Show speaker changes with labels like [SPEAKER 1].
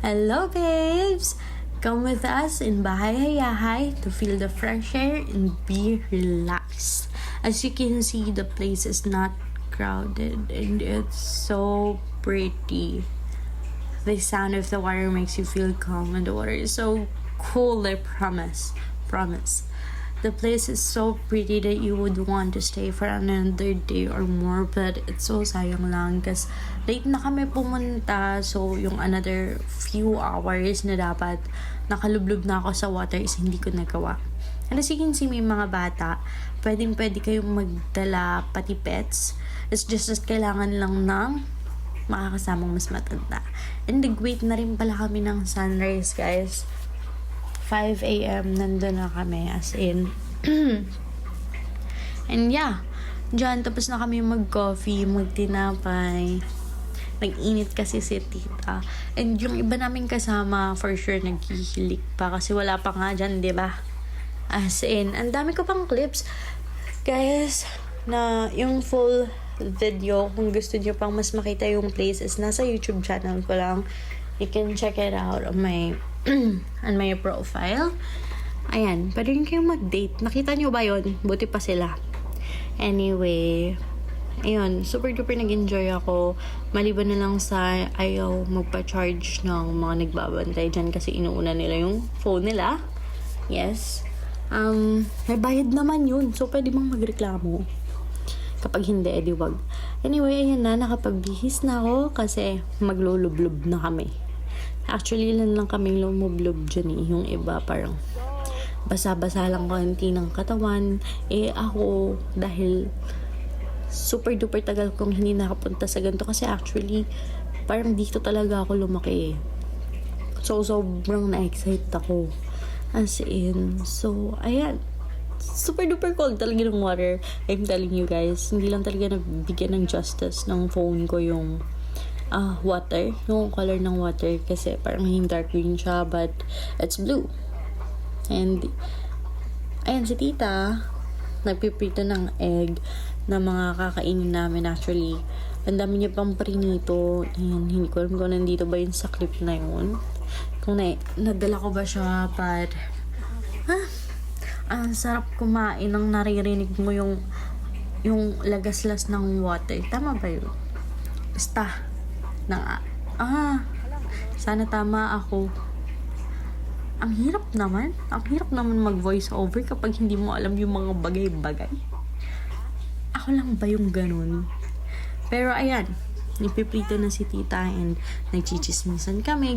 [SPEAKER 1] Hello babes! Come with us in Bahay Hayahay to feel the fresh air and be relaxed. As you can see, the place is not crowded and it's so pretty. The sound of the water makes you feel calm and the water is so cool, I promise. The place is so pretty that you would want to stay for another day or more, but it's so sayang lang kasi late na kami pumunta, so yung another few hours na dapat nakalublob na ako sa water is hindi ko nagawa. And as you can see, may mga bata, pwede kayong magdala pati pets. It's just that kailangan lang ng makakasamang mas matanda. And nag-wait na rin pala kami ng sunrise, guys. 5 a.m. nandun na kami, as in. And yeah, dyan, tapos na kami mag-coffee, magtinapay. Nag-init kasi si tita. And yung iba namin kasama, for sure, naghihilik pa. Kasi wala pa nga dyan, diba? As in, ang dami ko pang clips. Guys, na yung full video, kung gusto niyo pang mas makita yung places, nasa YouTube channel ko lang. You can check it out on my on my profile. Ayan, pwede rin kayong mag-date. Nakita nyo ba yun? Buti pa sila. Anyway, ayun, super duper nag-enjoy ako. Maliban na lang sa ayaw magpa-charge ng mga nagbabantay dyan kasi inuuna nila yung phone nila. Yes. May bayad naman yun. So, pwede bang magreklamo? Kapag hindi, edi wag. Anyway, ayun na, nakapagbihis na ako kasi maglulublob na kami. Actually, ilan lang kaming lumublob dyan eh. Yung iba parang basa-basa lang konti ng katawan. Eh ako, dahil super duper tagal kong hindi nakapunta sa ganito kasi actually, parang dito talaga ako lumaki eh. So, sobrang na-excite ako. As in, so, ayan. Super duper cold talaga ng water. I'm telling you guys, hindi lang talaga nabigyan ng justice ng phone ko yung water, yung color ng water kasi parang yung dark green siya but it's blue. And ayan, si tita nagpiprito ng egg na mga kakainin namin. Actually, ang dami niya pang prinito. Ayan, hindi ko alam kung nandito ba yun sa clip na yun, kung nadala ko ba siya, but ang sarap kumain ng naririnig mo yung lagaslas ng water. Tama ba yun? Basta sana tama ako. Ang hirap naman mag voice over kapag hindi mo alam yung mga bagay-bagay. Ako lang ba yung ganun? Pero ayan, nipiprito na si tita and nagchichismisan kami.